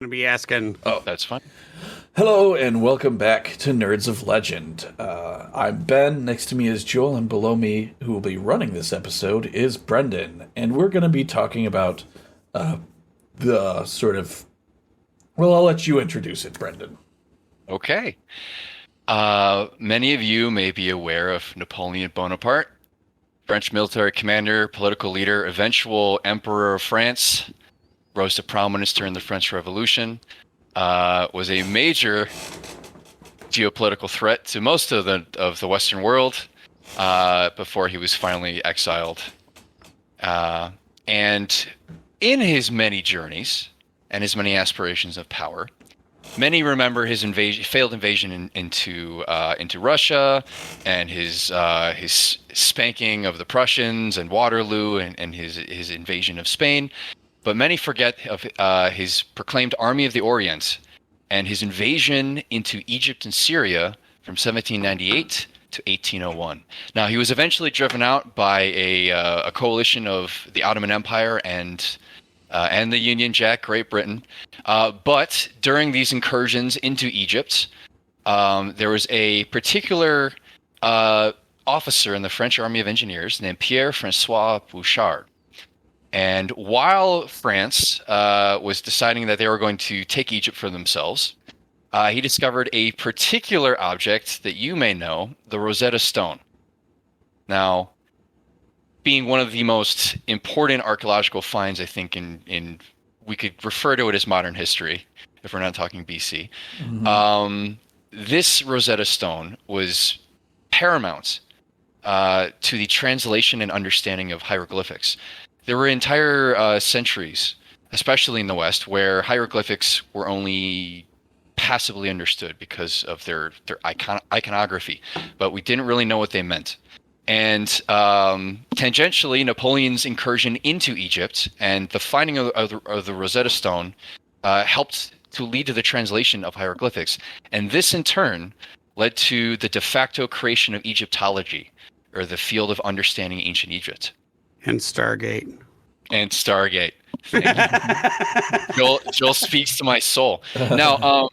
Going to be asking. Oh, that's fine. Hello and welcome back to Nerds of Legend. I'm Ben. Next to me is Joel, and below me, who will be running this episode, is Brendan. And we're going to be talking about the sort of. Well, I'll let you introduce it, Brendan. Okay. Many of you may be aware of Napoleon Bonaparte, French military commander, political leader, eventual emperor of France, rose to prominence during the French Revolution, was a major geopolitical threat to most of the Western world before he was finally exiled. And in his many journeys and his many aspirations of power, many remember his failed invasion into Russia, and his spanking of the Prussians and Waterloo, and his invasion of Spain. But many forget of his proclaimed Army of the Orient and his invasion into Egypt and Syria from 1798 to 1801. Now, he was eventually driven out by a coalition of the Ottoman Empire and the Union Jack, Great Britain. But during these incursions into Egypt, there was a particular officer in the French Army of Engineers named Pierre-François Bouchard. And while France was deciding that they were going to take Egypt for themselves, he discovered a particular object that you may know, the Rosetta Stone. Now, being one of the most important archaeological finds, I think, in we could refer to it as modern history, if we're not talking BC. Mm-hmm. This Rosetta Stone was paramount to the translation and understanding of hieroglyphics. There were entire centuries, especially in the West, where hieroglyphics were only passively understood because of their iconography, but we didn't really know what they meant. And tangentially, Napoleon's incursion into Egypt and the finding of the Rosetta Stone helped to lead to the translation of hieroglyphics. And this, in turn, led to the de facto creation of Egyptology, or the field of understanding ancient Egypt. And Stargate. And Stargate. Thank you. Joel speaks to my soul. Now,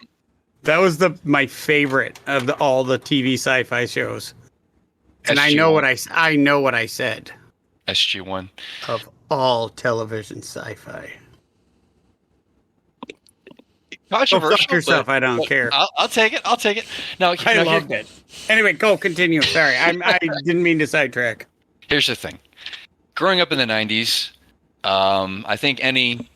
that was my favorite of all the TV sci-fi shows. And SG-1. I know what I said. SG-1. Of all television sci-fi. Controversial. Go fuck yourself. I don't care. I'll take it. I'll take it. Now, I loved it. Anyway, go continue. Sorry, I didn't mean to sidetrack. Here's the thing. Growing up in the 90s, I think any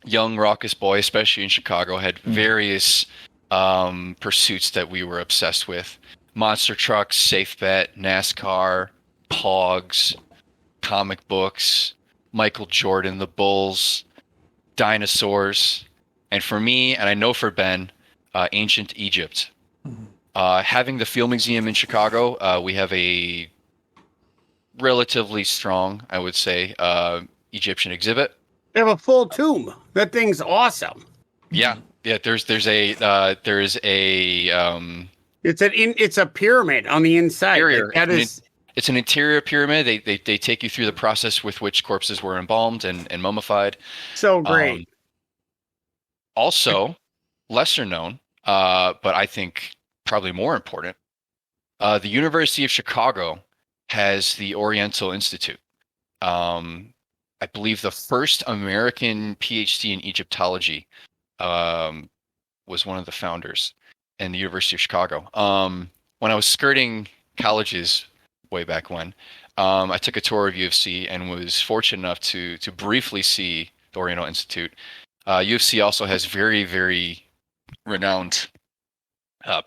young raucous boy, especially in Chicago, had various pursuits that we were obsessed with. Monster trucks, safe bet, NASCAR, Pogs, comic books, Michael Jordan, the Bulls, dinosaurs, and for me, and I know for Ben, ancient Egypt. Having the Field Museum in Chicago, we have a relatively strong, I would say, Egyptian exhibit. They have a full tomb. That thing's awesome. Yeah. There's a It's a pyramid on the inside. It's an interior pyramid. They take you through the process with which corpses were embalmed and mummified. So great. Also, lesser known, but I think probably more important, the University of Chicago has the Oriental Institute. I believe the first American PhD in Egyptology was one of the founders in the University of Chicago. When I was skirting colleges way back when, I took a tour of U of C and was fortunate enough to briefly see the Oriental Institute. U of C also has very, very renowned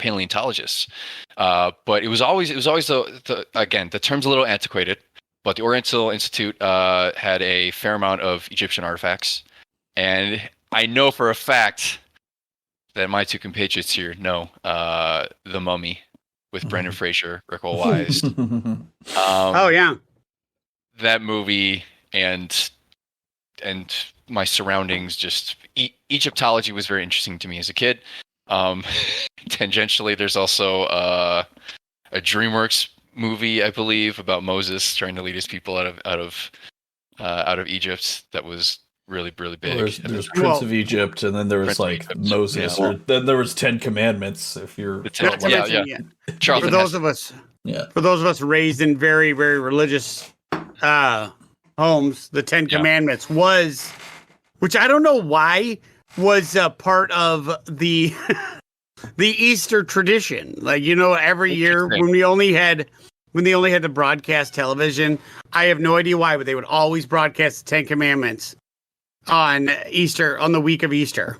paleontologists, but it was always the term's a little antiquated, but the Oriental Institute had a fair amount of Egyptian artifacts, and I know for a fact that my two compatriots here know The Mummy with Brendan Fraser, Rickle Wise. Oh yeah, that movie and my surroundings, just Egyptology was very interesting to me as a kid. Tangentially, there's also a DreamWorks movie, I believe, about Moses trying to lead his people out of Egypt. That was really Well, big. there's Prince of Egypt, and then there was Prince of like Egypt, Moses, yeah. or then there was 10 Commandments. If you're Not to mention, Charles for those of us, yeah, for those of us raised in very, very religious homes, the Ten Commandments was, which I don't know why, was a part of the the Easter tradition. Like, you know, every year when they only had the broadcast television, I have no idea why, but they would always broadcast the Ten Commandments on Easter, on the week of Easter.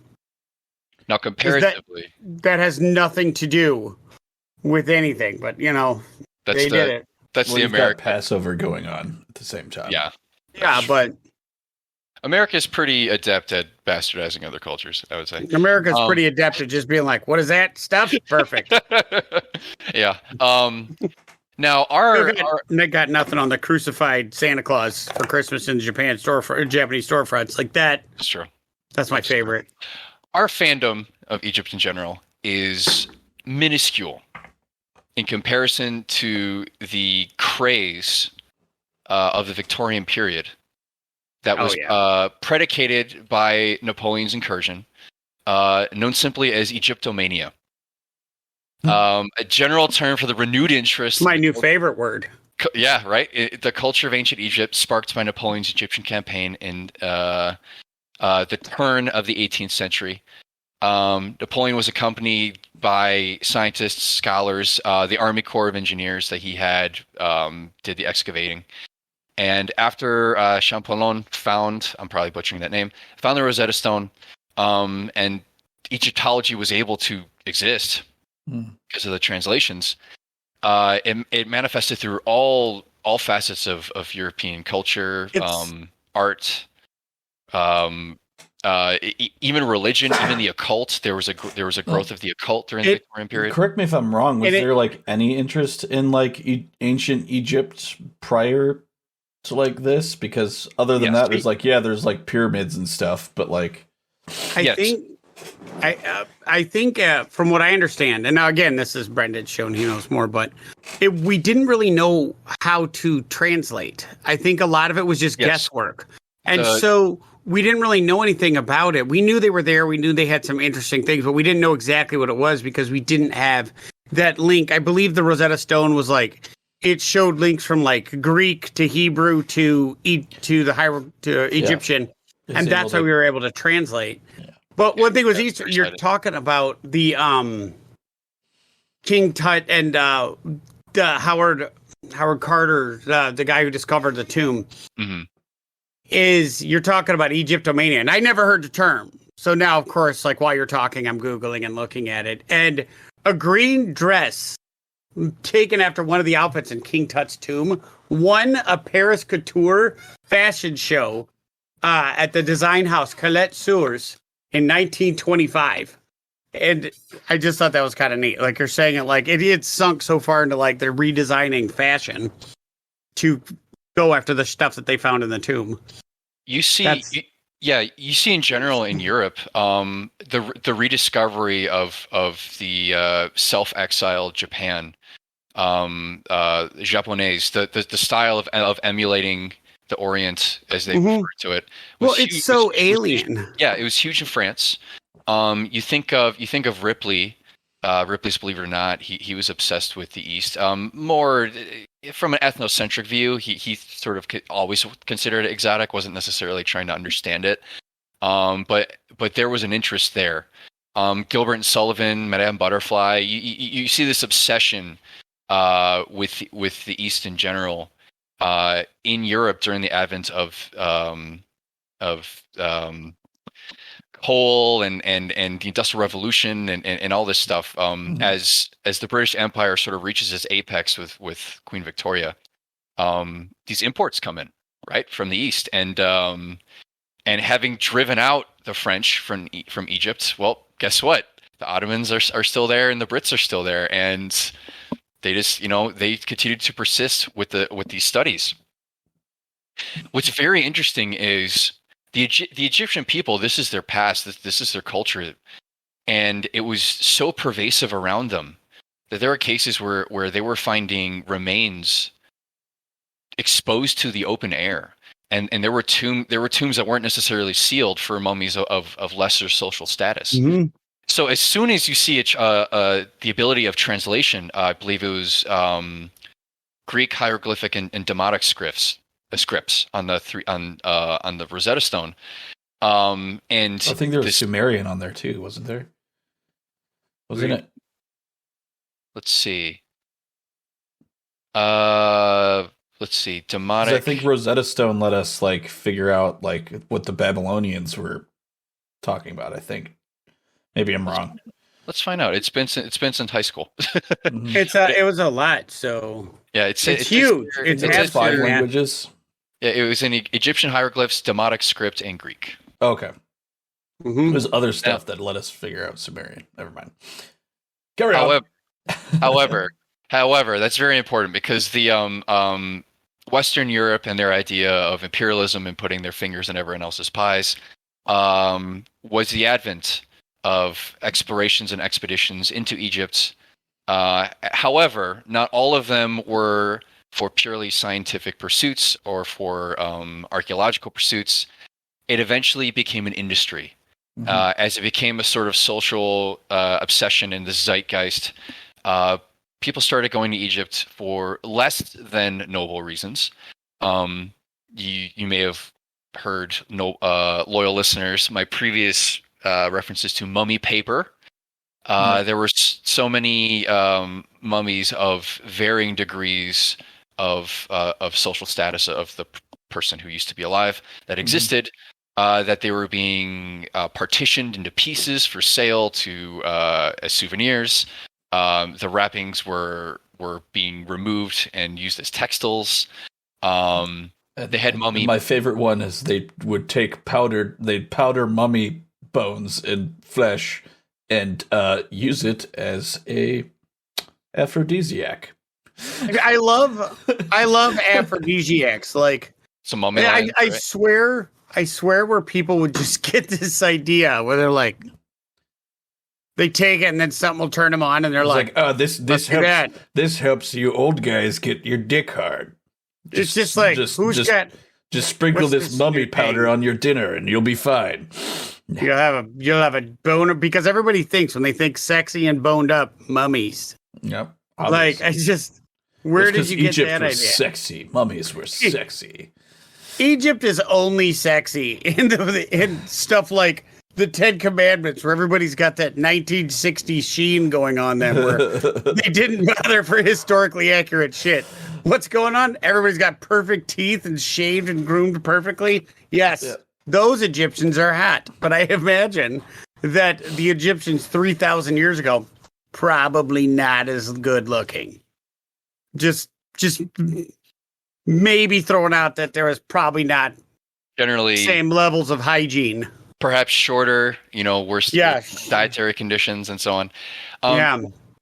Now, comparatively, that has nothing to do with anything, but you know, they did it. That's the you've got American Passover going on at the same time. Yeah, but America's pretty adept at bastardizing other cultures, I would say. America's pretty adept at just being like, "What is that stuff?" Perfect. Yeah. Now they got nothing on the crucified Santa Claus for Christmas in Japanese storefronts like that. That's true. That's my favorite. Our fandom of Egypt in general is minuscule in comparison to the craze of the Victorian period that was predicated by Napoleon's incursion, known simply as Egyptomania. A general term for the renewed interest. My new favorite word. Yeah, right. The culture of ancient Egypt, sparked by Napoleon's Egyptian campaign in the turn of the 18th century. Napoleon was accompanied by scientists, scholars, the Army Corps of Engineers that he had did the excavating. And after Champollion found, I'm probably butchering that name, found the Rosetta Stone, and Egyptology was able to exist because of the translations. It manifested through all facets of European culture, art, even religion, even the occult. There was a growth of the occult during the Victorian period. Correct me if I'm wrong. Was there like any interest in like ancient Egypt prior to like this? Because other than that, there's like pyramids and stuff, but like I think from what I understand, and now again, this is Brendan showing he knows more, but we didn't really know how to translate. I think a lot of it was just guesswork. And so we didn't really know anything about it. We knew they were there. We knew they had some interesting things, but we didn't know exactly what it was because we didn't have that link. I believe the Rosetta Stone was like, it showed links from like Greek to Hebrew to Egyptian. And that's how we were able to translate. Yeah. But one thing was Easter, you're talking about the King Tut and the Howard Carter, the guy who discovered the tomb. Mm-hmm. You're talking about Egyptomania, and I never heard the term. So now, of course, like while you're talking, I'm Googling and looking at it. And a green dress taken after one of the outfits in King Tut's tomb won a Paris couture fashion show at the design house Colette Seurs in 1925. And I just thought that was kind of neat. Like you're saying it, like it had sunk so far into like they're redesigning fashion to go after the stuff that they found in the tomb. You see, you see in general in Europe, the rediscovery of the self-exiled Japan, Japanese, the style of emulating the Orient as they refer to it. It's so alien. It was huge in France. You think of Ripley. Ripley's Believe It or Not, he was obsessed with the East. More from an ethnocentric view, he sort of always considered it exotic, wasn't necessarily trying to understand it. But there was an interest there. Gilbert and Sullivan, Madame Butterfly, you see this obsession with the East in general in Europe during the advent of coal and the Industrial Revolution and all this stuff as the British Empire sort of reaches its apex with Queen Victoria, these imports come in right from the East and having driven out the French from Egypt, well, guess what? The Ottomans are still there and the Brits are still there, and they just they continued to persist with these studies. What's very interesting is the Egyptian people, this is their past, this is their culture, and it was so pervasive around them that there are cases where they were finding remains exposed to the open air. and there were tombs that weren't necessarily sealed for mummies of lesser social status. Mm-hmm. So as soon as you see the ability of translation, I believe it was Greek hieroglyphic and Demotic scripts on the Rosetta Stone. And I think there was Sumerian on there too, wasn't there? Wasn't it? Let's see. Demotic. I think Rosetta Stone let us like figure out like what the Babylonians were talking about. I think maybe I'm wrong. Let's find out. It's been since high school. It was a lot. So yeah, it's huge. It's 5 languages. Yeah, it was in Egyptian hieroglyphs, Demotic script, and Greek. Okay. Mm-hmm. There's other stuff that let us figure out Sumerian. Never mind. Carry on. However, that's very important because the Western Europe and their idea of imperialism and putting their fingers in everyone else's pies was the advent of explorations and expeditions into Egypt. However, not all of them were for purely scientific pursuits or for archaeological pursuits. It eventually became an industry. As it became a sort of social obsession in the zeitgeist. People started going to Egypt for less than noble reasons. You may have heard, loyal listeners, my previous references to mummy paper. There were so many mummies of varying degrees of social status of the person who used to be alive that existed. That they were being partitioned into pieces for sale as souvenirs. The wrappings were being removed and used as textiles. They had mummy. My favorite one is they'd powder mummy bones in flesh and use it as a aphrodisiac. I love aphrodisiacs. Like some mummy. I swear where people would just get this idea where they're like, they take it and then something will turn them on and they're like, this helps you old guys get your dick hard. Just sprinkle this mummy powder on your dinner and you'll be fine. You'll have a boner because everybody thinks when they think sexy and boned up mummies. Yep. Obviously. Like where did you get Egypt that was idea? Sexy. Mummies were sexy. Egypt is only sexy in stuff like the 10 Commandments, where everybody's got that 1960s sheen going on them, where they didn't bother for historically accurate shit. What's going on? Everybody's got perfect teeth and shaved and groomed perfectly. Yes, Those Egyptians are hot, but I imagine that the Egyptians 3,000 years ago probably not as good looking. Just maybe throwing out that there was probably not generally same levels of hygiene. Perhaps shorter, worse dietary conditions and so on.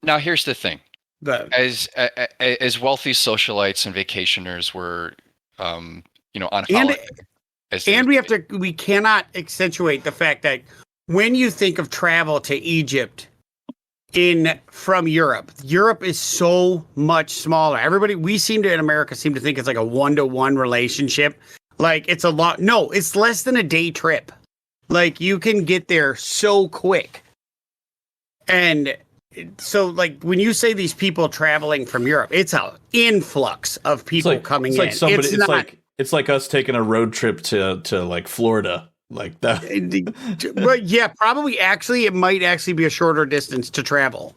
Now, here's the thing: as wealthy socialites and vacationers were, on holiday, we cannot accentuate the fact that when you think of travel to Egypt from Europe is so much smaller. We in America seem to think it's like a 1-to-1 relationship. Like it's it's less than a day trip. Like you can get there so quick. And so like when you say these people traveling from Europe, it's an influx of people coming in. It's like us taking a road trip to like Florida. Like that. But yeah, probably it might actually be a shorter distance to travel.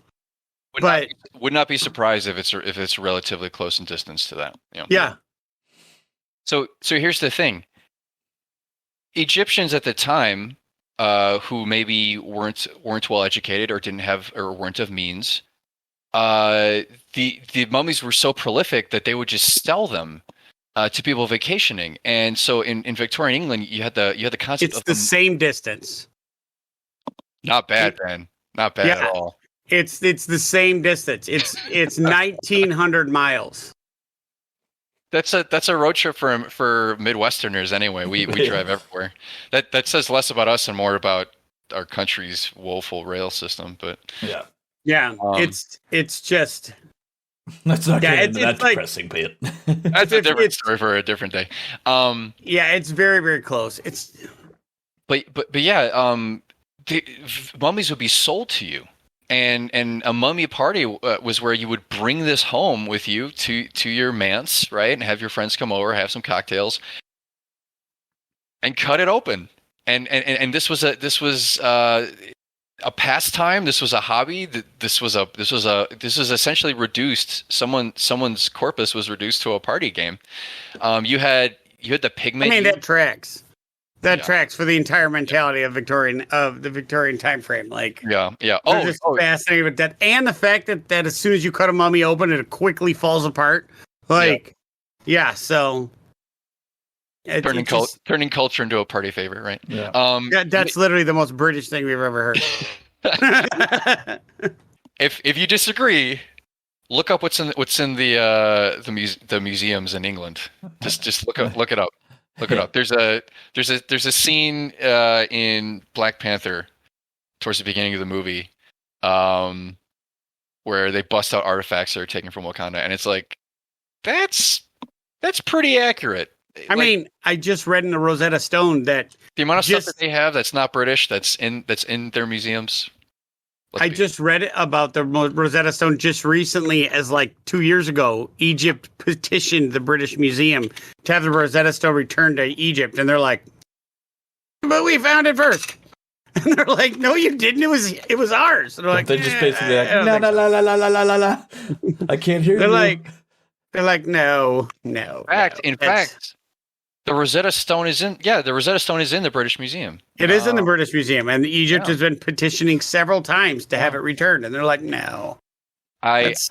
Would not be surprised if it's relatively close in distance to that. Yeah. So here's the thing. Egyptians at the time, who maybe weren't well educated or didn't have or weren't of means, the mummies were so prolific that they would just sell them to people vacationing. And so in Victorian England, you had the concept of the same distance. Not bad, Ben. Not bad at all. It's the same distance. It's 1,900 miles. That's a road trip for Midwesterners anyway. We drive everywhere. That says less about us and more about our country's woeful rail system. But it's just Let's not Yeah, get into that it's like- depressing bit. That's a different it's- story for a different day. Yeah, it's very, very close. It's But yeah, the mummies would be sold to you, and a mummy party was where you would bring this home with you to your manse, right, and have your friends come over, have some cocktails, and cut it open. And this was a pastime. This was a hobby. This was essentially reduced. Someone's corpus was reduced to a party game. You had the pigment. I mean, that tracks. That tracks for the entire mentality of the Victorian time frame. Like, yeah. I'm just fascinated with that, and the fact that as soon as you cut a mummy open, it quickly falls apart. Like, so turning culture into a party favorite, right? Yeah. That's literally the most British thing we've ever heard. If you disagree, look up what's in the museums in England. Just look it up. Look it up. There's a scene in Black Panther towards the beginning of the movie where they bust out artifacts that are taken from Wakanda, and it's like that's pretty accurate. I mean, I just read in the Rosetta Stone that the amount of stuff that they have that's not British that's in their museums. I just read it about the Rosetta Stone just recently, as like 2 years ago. Egypt petitioned the British Museum to have the Rosetta Stone returned to Egypt, and they're like, "But we found it first." And they're like, "No, you didn't. It was ours." And they're like, they're just basically like, la la la la la la la la. I can't hear you. They're like, no. In fact, the Rosetta Stone is in the British Museum. It is in the British Museum, and Egypt has been petitioning several times to have it returned, and they're like, no. That's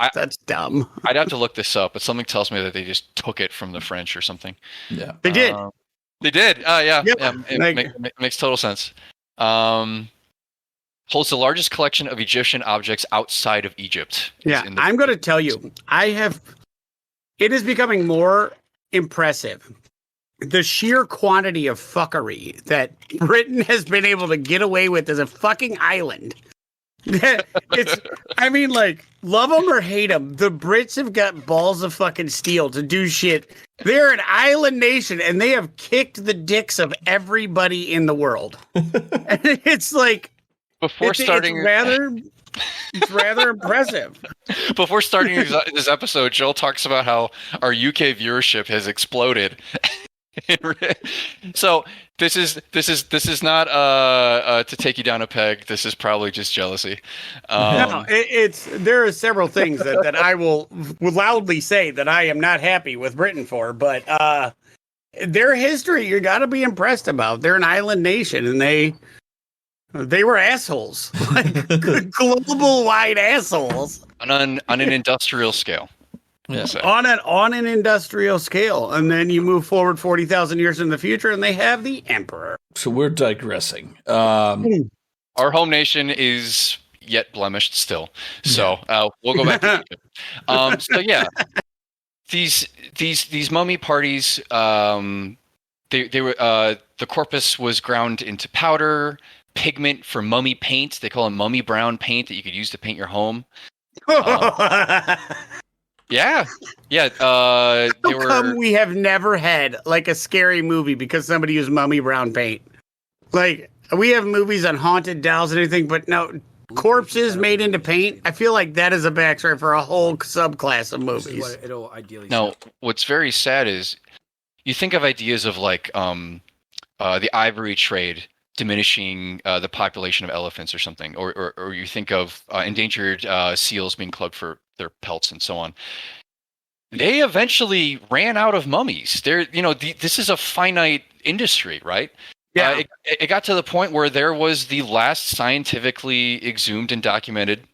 dumb. I'd have to look this up, but something tells me that they just took it from the French or something. Yeah, they did. They did. Yeah. It makes total sense. Holds the largest collection of Egyptian objects outside of Egypt. Yeah, I'm going to tell you, it is becoming more impressive. The sheer quantity of fuckery that Britain has been able to get away with as a fucking island. I mean, like, love them or hate them, the Brits have got balls of fucking steel to do shit. They're an island nation, and they have kicked the dicks of everybody in the world. And it's like, it's rather impressive. Before starting this episode, Joel talks about how our UK viewership has exploded. So this is not to take you down a peg. This is probably just jealousy. No, there are several things that I will loudly say that I am not happy with Britain for, but their history you got to be impressed about. They're an island nation, and they were assholes, like global wide assholes on an industrial scale. Yeah. On an industrial scale, and then you move forward 40,000 years in the future, and they have the emperor. So we're digressing. Our home nation is yet blemished still, so we'll go back to Egypt. So yeah, these mummy parties, they were the corpus was ground into powder, pigment for mummy paint. They call it mummy brown paint that you could use to paint your home. Yeah. How come we have never had like a scary movie because somebody used mummy brown paint? Like, we have movies on haunted dolls and everything, but no, corpses made into paint. I feel like that is a backstory for a whole subclass of movies. What it'll ideally. No, what's very sad is you think of ideas of like the ivory trade diminishing the population of elephants or something, or you think of endangered seals being clubbed for their pelts and so on. They eventually ran out of mummies. This is a finite industry, right? Yeah. It got to the point where there was the last scientifically exhumed and documented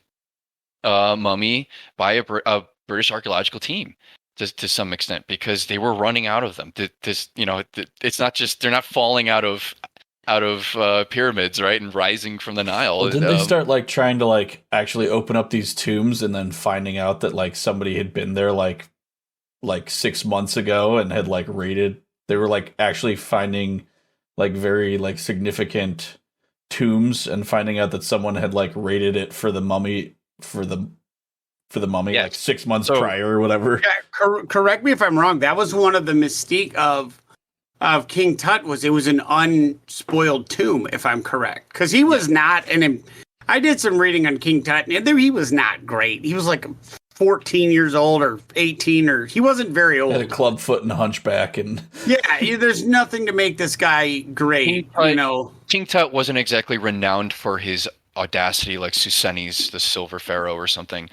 mummy by a British archaeological team to some extent, because they were running out of them. It's not just they're not falling out of pyramids, right, and rising from the Nile. Well, didn't they start like trying to like actually open up these tombs and then finding out that like somebody had been there like 6 months ago and had like raided? They were like actually finding like very like significant tombs and finding out that someone had like raided it for the mummy for for the mummy, Yes. like 6 months prior or whatever. Yeah, correct me if I'm wrong. That was one of the mystique of King Tut was it was an unspoiled tomb, if I'm correct, because he was not I did some reading on King Tut, and he was not great. He was like 14 years old or 18, or he wasn't very old. Had a club foot and a hunchback, and there's nothing to make this guy great. King Tut wasn't exactly renowned for his audacity, like Susenes, the Silver Pharaoh, or something.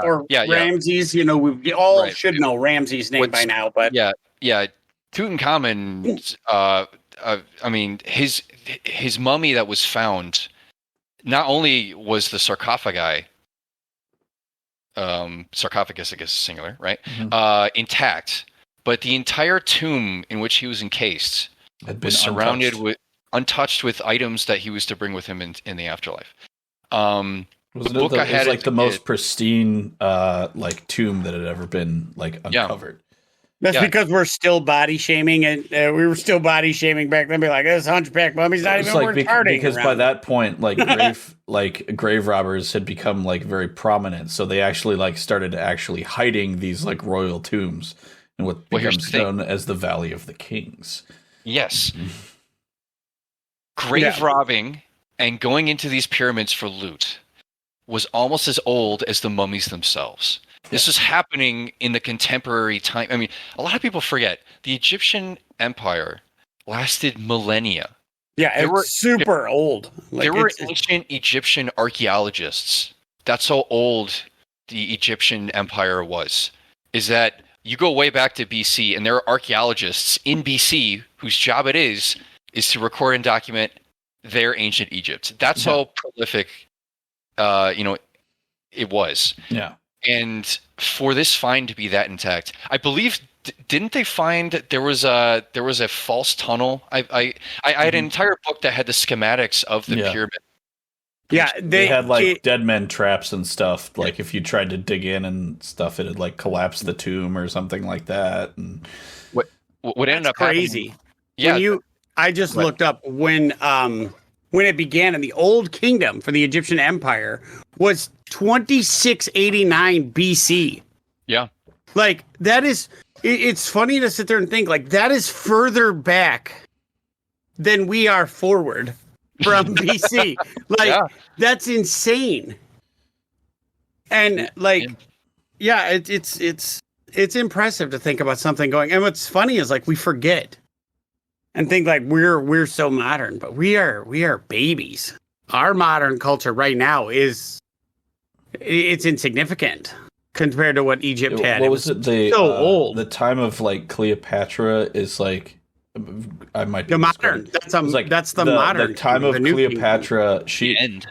Or Ramses. We all should know Ramses' name by now, but Tutankhamen. I mean, his mummy that was found. Not only was the sarcophagus, I guess is singular, right? Mm-hmm. Intact, but the entire tomb in which he was encased was surrounded untouched with items that he was to bring with him in the afterlife. Wasn't it like the most pristine tomb that had ever been uncovered. That's because we're still body shaming, and we were still body shaming back then. Be like, this hunchback mummy's not even worth partying because around. By that point, grave robbers had become very prominent, so they actually started hiding these royal tombs in what becomes known as the Valley of the Kings. Yes, grave robbing and going into these pyramids for loot was almost as old as the mummies themselves. This is happening in the contemporary time. I mean, a lot of people forget the Egyptian Empire lasted millennia. Yeah, it was super old. There were ancient Egyptian archaeologists. That's how old the Egyptian Empire was. Is that you go way back to BC, and there are archaeologists in BC whose job it is to record and document their ancient Egypt. That's how prolific, it was. Yeah. And for this find to be that intact, I believe, didn't they find that there was a false tunnel? I had an entire book that had the schematics of the pyramid. Yeah, they had dead men traps and stuff. Like if you tried to dig in and stuff, it had collapsed the tomb or something like that. And what ended up crazy? Happening, I just looked up when it began in the Old Kingdom for the Egyptian Empire was 2689 BC. Yeah. That is, it's funny to sit there and think that is further back than we are forward from BC. That's insane. And it's impressive to think about something going. And what's funny is we forget and think we're so modern, but we are babies. Our modern culture right now it's insignificant compared to what Egypt had. What was it? So old. The time of Cleopatra is I might be the modern. That's the modern. The time of Cleopatra.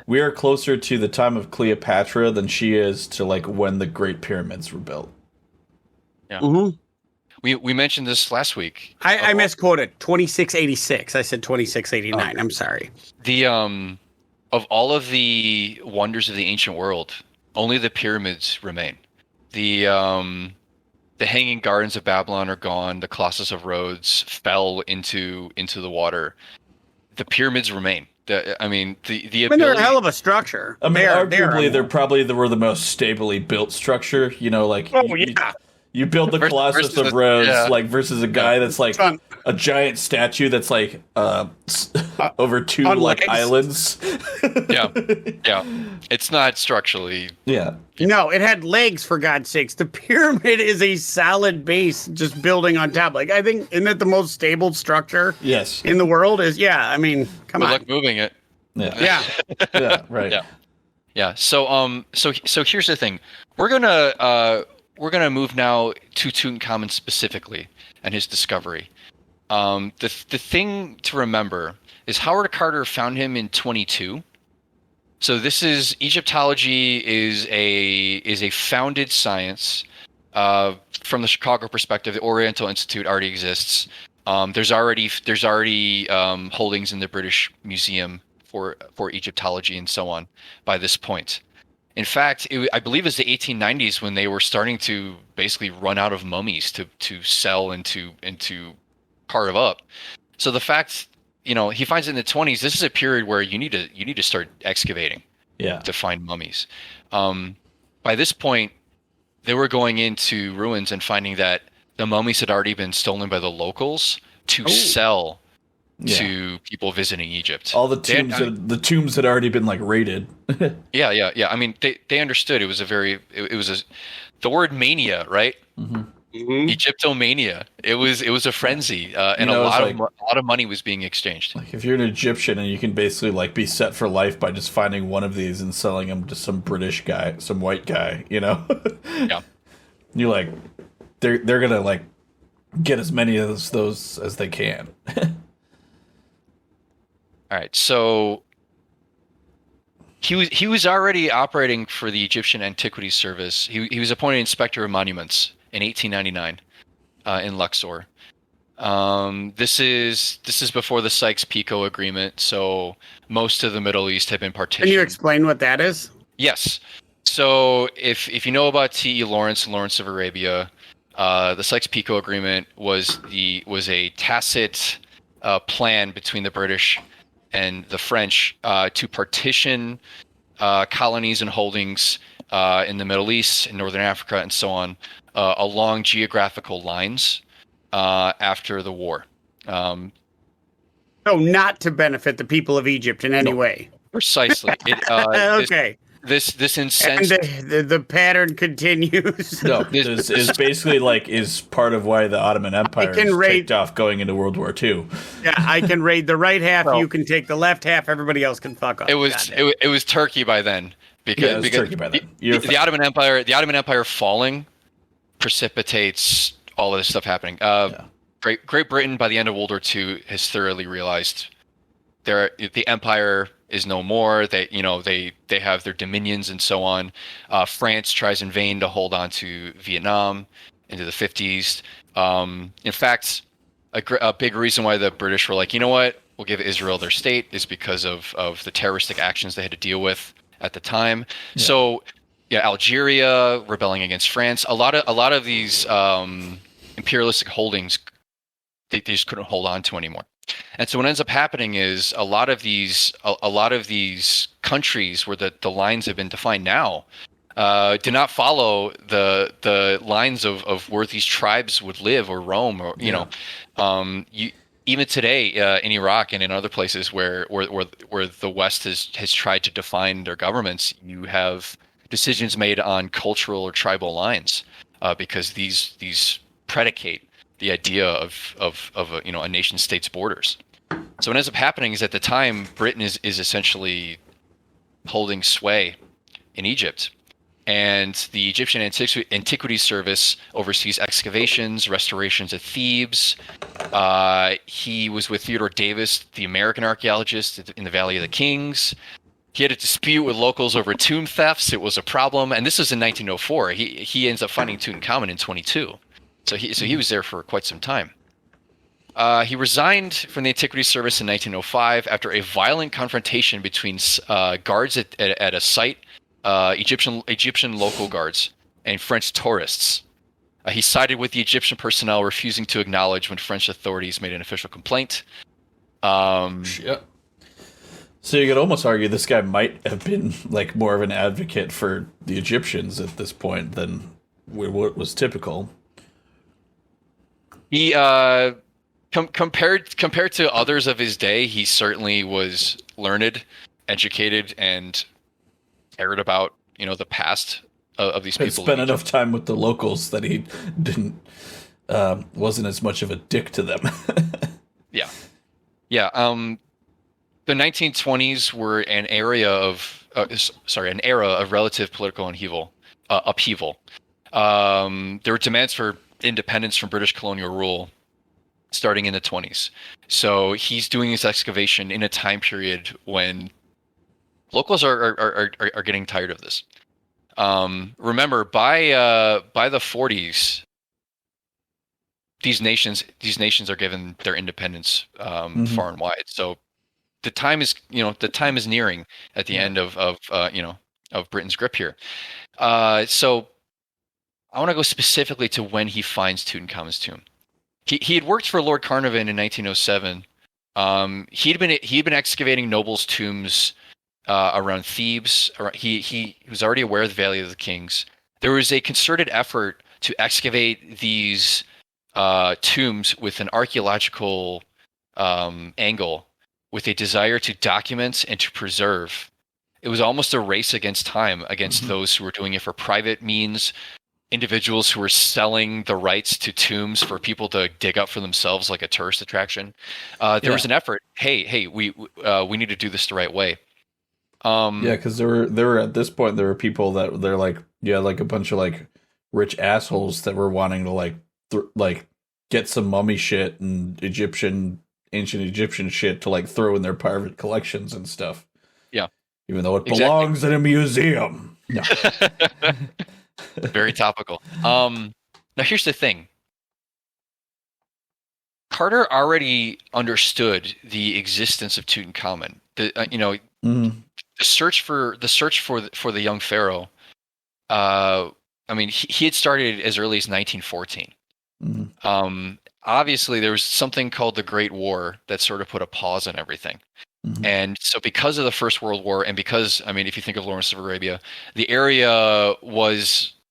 We are closer to the time of Cleopatra than she is to when the Great Pyramids were built. Yeah. Mm-hmm. We mentioned this last week. I misquoted 2686. I said 2689. I'm sorry. The of all of the wonders of the ancient world, only the pyramids remain. The Hanging Gardens of Babylon are gone. The Colossus of Rhodes fell into the water. The pyramids remain. The ability, they're a hell of a structure. Arguably, they were the most stably built structure. You build the Colossus of Rhodes versus a guy that's a giant statue that's over two islands. yeah. It's not structurally. Yeah. No, it had legs, for God's sakes. The pyramid is a solid base just building on top. I think, isn't it the most stable structure in the world? Come on. Moving it. Yeah. Yeah, right. Yeah. So here's the thing. We're gonna move now to Tutankhamen specifically and his discovery. The thing to remember is Howard Carter found him in 22. So this is Egyptology is a founded science. From the Chicago perspective, the Oriental Institute already exists. There's already holdings in the British Museum for Egyptology and so on by this point. In fact, I believe it was the 1890s when they were starting to basically run out of mummies to sell and to carve up. So the fact, he finds it in the 20s. This is a period where you need to start excavating, to find mummies. By this point, they were going into ruins and finding that the mummies had already been stolen by the locals to sell to people visiting Egypt. All the tombs had already been like raided. Yeah. I mean, they understood it was the word mania, right? Mm-hmm. Egyptomania. It was a frenzy, and a lot of money was being exchanged. Like if you're an Egyptian and you can basically like be set for life by just finding one of these and selling them to some British guy, some white guy, Yeah. You're like, they're gonna like get as many of those as they can. All right, so he was already operating for the Egyptian Antiquities Service. He was appointed Inspector of Monuments in 1899 in Luxor. This is before the Sykes-Picot Agreement, so most of the Middle East had been partitioned. Can you explain what that is? Yes. So if you know about T.E. Lawrence and Lawrence of Arabia, the Sykes-Picot Agreement was a tacit plan between the British and the French to partition colonies and holdings in the Middle East, in Northern Africa, and so on, along geographical lines after the war. So not to benefit the people of Egypt in any way. Precisely. Okay. This incensed... And the pattern continues. No, this is basically is part of why the Ottoman Empire is kicked off going into World War II. Yeah, I can raid the right half, you can take the left half, everybody else can fuck off. It was Turkey by then. Because Turkey by then. The Ottoman Empire falling precipitates all of this stuff happening. Great Britain by the end of World War II has thoroughly realized the empire is no more. They have their dominions and so on. France tries in vain to hold on to Vietnam into the 50s. In fact, a big reason why the British were like, you know what, we'll give Israel their state is because of the terroristic actions they had to deal with at the time. Yeah. So, Algeria rebelling against France. A lot of these imperialistic holdings they just couldn't hold on to anymore. And so what ends up happening is a lot of these countries where the lines have been defined now do not follow the lines of where these tribes would live or roam, or even today in Iraq and in other places where the West has tried to define their governments, you have decisions made on cultural or tribal lines because these predicate the idea of a nation state's borders. So what ends up happening is at the time Britain is essentially holding sway in Egypt, and the Egyptian Antiquities Service oversees excavations, restorations at Thebes. He was with Theodore Davis, the American archaeologist, in the Valley of the Kings. He had a dispute with locals over tomb thefts. It was a problem, and this was in 1904. He ends up finding Tutankhamen in 22. So he was there for quite some time. He resigned from the Antiquities Service in 1905 after a violent confrontation between guards at a site, Egyptian local guards, and French tourists. He sided with the Egyptian personnel, refusing to acknowledge when French authorities made an official complaint. So you could almost argue this guy might have been more of an advocate for the Egyptians at this point than what was typical. He compared to others of his day, he certainly was learned, educated, and cared about the past of these people. Spent enough time with the locals that he wasn't as much of a dick to them. Yeah. The 1920s were an era of relative political upheaval. There were demands for independence from British colonial rule starting in the 20s. So he's doing this excavation in a time period when locals are getting tired of this. Remember, by the 40s, these nations are given their independence far and wide. So the time is nearing at the end of Britain's grip here. So I want to go specifically to when he finds Tutankhamun's tomb. He had worked for Lord Carnarvon in 1907. He'd been excavating nobles' tombs around Thebes. He was already aware of the Valley of the Kings, there was a concerted effort to excavate these tombs with an archaeological angle, with a desire to document and to preserve. It was almost a race against time, against those who were doing it for private means, individuals who were selling the rights to tombs for people to dig up for themselves, like a tourist attraction. There was an effort. Hey, we need to do this the right way. Because there were at this point there were people that they're like a bunch of like rich assholes that were wanting to like get some mummy shit and ancient Egyptian shit to like throw in their private collections and stuff. Yeah, even though it belongs in a museum. No. Very topical. Now here's the thing. Carter already understood the existence of Tutankhamen. The search for the young pharaoh. He had started as early as 1914. Obviously, there was something called the Great War that sort of put a pause on everything. And so because of the First World War, and because, if you think of Lawrence of Arabia, the area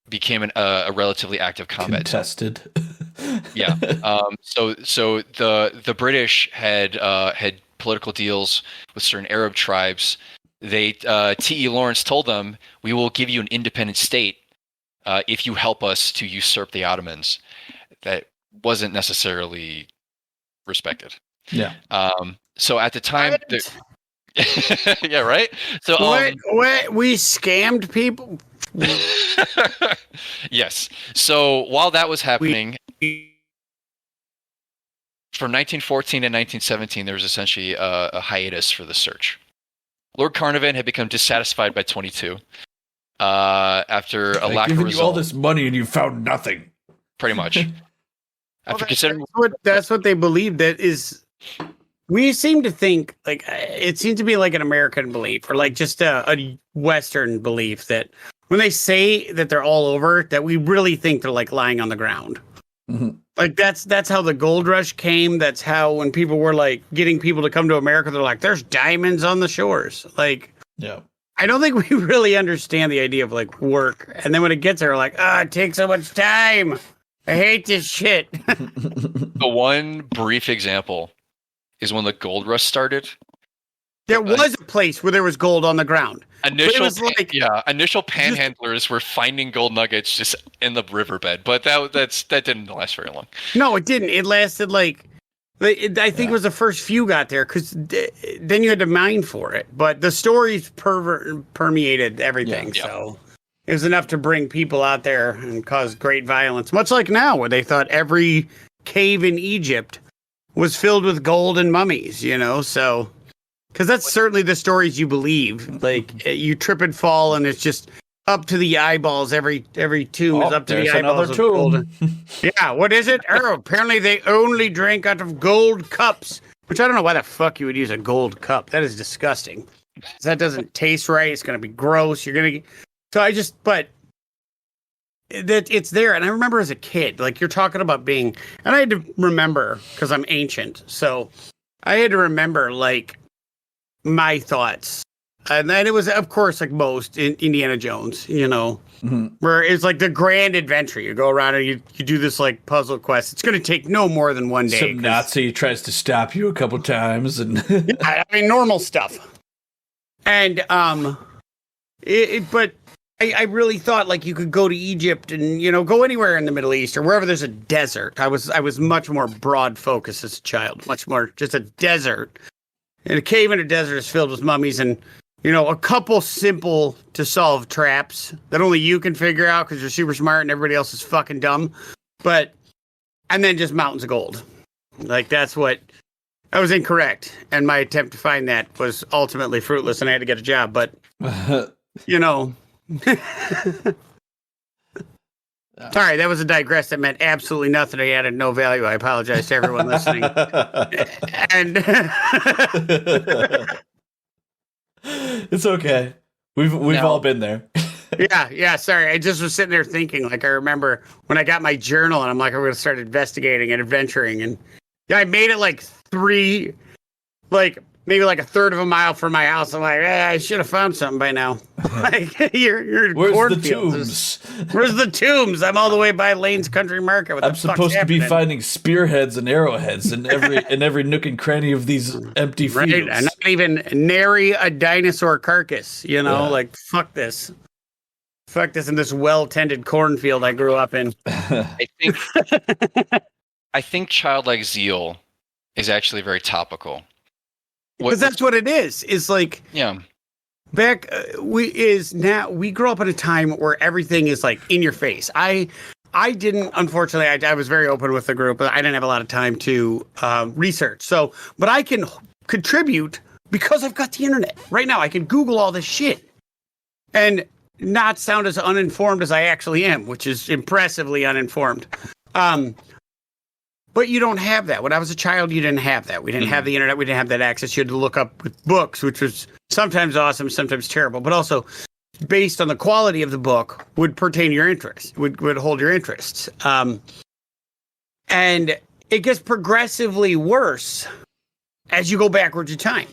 became a relatively active combat contested. Yeah. So the British had political deals with certain Arab tribes. T.E. Lawrence told them, "We will give you an independent state if you help us to usurp the Ottomans." That wasn't necessarily respected. Yeah. So at the time, yeah, right. So what we scammed people. Yes. So while that was happening, from 1914 to 1917, there was essentially a hiatus for the search. Lord Carnarvon had become dissatisfied by 22 after a lack of results. You all this money and you found nothing. Pretty much. That's what they believed. That is, we seem to think like it seems to be like an American belief or like just a Western belief that when they say that they're all over, that we really think they're like lying on the ground. Like that's how the gold rush came. That's how when people were like getting people to come to America, they're like, "There's diamonds on the shores." Like, yeah. I don't think we really understand the idea of like work. And then when it gets there, we're like, it takes so much time. I hate this shit. The one brief example is when the gold rush started. There was a place where there was gold on the ground. Initial panhandlers were finding gold nuggets just in the riverbed, but that didn't last very long. No, it didn't. It lasted I think it was the first few got there because then you had to mine for it. But the stories permeated everything, so it was enough to bring people out there and cause great violence. Much like now, where they thought every cave in Egypt was filled with gold and mummies, so. Because that's certainly the stories you believe. Like, you trip and fall, and it's just up to the eyeballs. Every tomb is up to the eyeballs. Another tomb. Yeah, what is it? Apparently they only drank out of gold cups. Which I don't know why the fuck you would use a gold cup. That is disgusting. That doesn't taste right. It's going to be gross. But that it's there. And I remember as a kid, like, you're talking about being... And I had to remember, because I'm ancient, so I had to remember, like, my thoughts. And then it was, of course, like most in Indiana Jones, where it's like the grand adventure. You go around and you do this like puzzle quest. It's going to take no more than one day. Some Nazi tries to stop you a couple times, and normal stuff. And but I really thought like you could go to Egypt and go anywhere in the Middle East or wherever there's a desert. I was much more broad focused as a child, much more just a desert. And a cave in a desert is filled with mummies and, a couple simple to solve traps that only you can figure out because you're super smart and everybody else is fucking dumb. And then just mountains of gold. Like, I was incorrect. And my attempt to find that was ultimately fruitless and I had to get a job. But, Sorry, that was a digress that meant absolutely nothing. I added no value. I apologize to everyone listening. And it's okay. We've all been there. Yeah. Sorry, I just was sitting there thinking. Like, I remember when I got my journal, and I'm like, I'm going to start investigating and adventuring, and I made it like 3. Like, maybe like a third of a mile from my house. I'm like, I should have found something by now. Like, you're Where's the tombs? Where's the tombs? I'm all the way by Lane's Country Market. What I'm the fuck's supposed to be happening? finding spearheads and arrowheads in every nook and cranny of these empty fields. Right, and not even nary a dinosaur carcass. Like fuck this. Fuck this in this well-tended cornfield I grew up in. I think childlike zeal is actually very topical. Because that's what it is. It's like back we grew up in a time where everything is like in your face. I didn't, unfortunately. I was very open with the group, but I didn't have a lot of time to research. So, but I can contribute because I've got the internet right now. I can Google all this shit and not sound as uninformed as I actually am, which is impressively uninformed. But you don't have that. When I was a child, you didn't have that. We didn't have the internet. We didn't have that access. You had to look up with books, which was sometimes awesome, sometimes terrible, but also based on the quality of the book would pertain your interest, would hold your interests. And it gets progressively worse as you go backwards in time.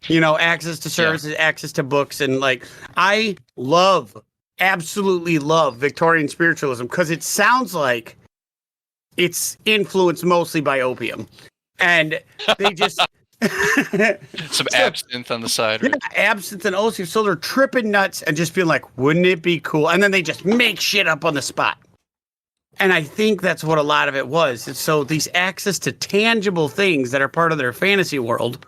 Access to services, access to books. And like, I absolutely love Victorian spiritualism because it sounds like it's influenced mostly by opium, and they just some absinthe on the side. Yeah, absinthe and opium. So they're tripping nuts and just being like, "Wouldn't it be cool?" And then they just make shit up on the spot. And I think that's what a lot of it was. And so these access to tangible things that are part of their fantasy world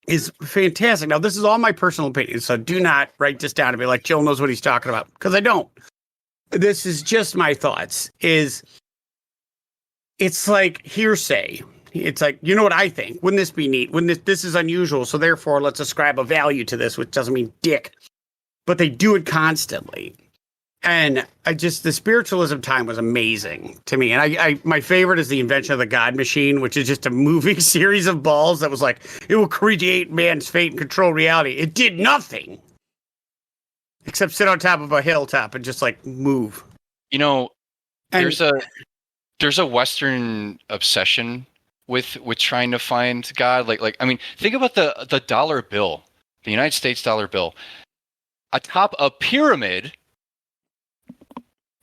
is fantastic. Now, this is all my personal opinion, so do not write this down and be like, Joe knows what he's talking about, because I don't. This is just my thoughts. It's like hearsay. It's like, you know what I think? Wouldn't this be neat? Wouldn't this is unusual, so therefore let's ascribe a value to this, which doesn't mean dick. But they do it constantly. And the spiritualism time was amazing to me. And my favorite is the invention of the God Machine, which is just a moving series of balls that was like, it will create man's fate and control reality. It did nothing except sit on top of a hilltop and just like move. There's a Western obsession with trying to find God. Like I mean, think about the dollar bill, the United States dollar bill. Atop a pyramid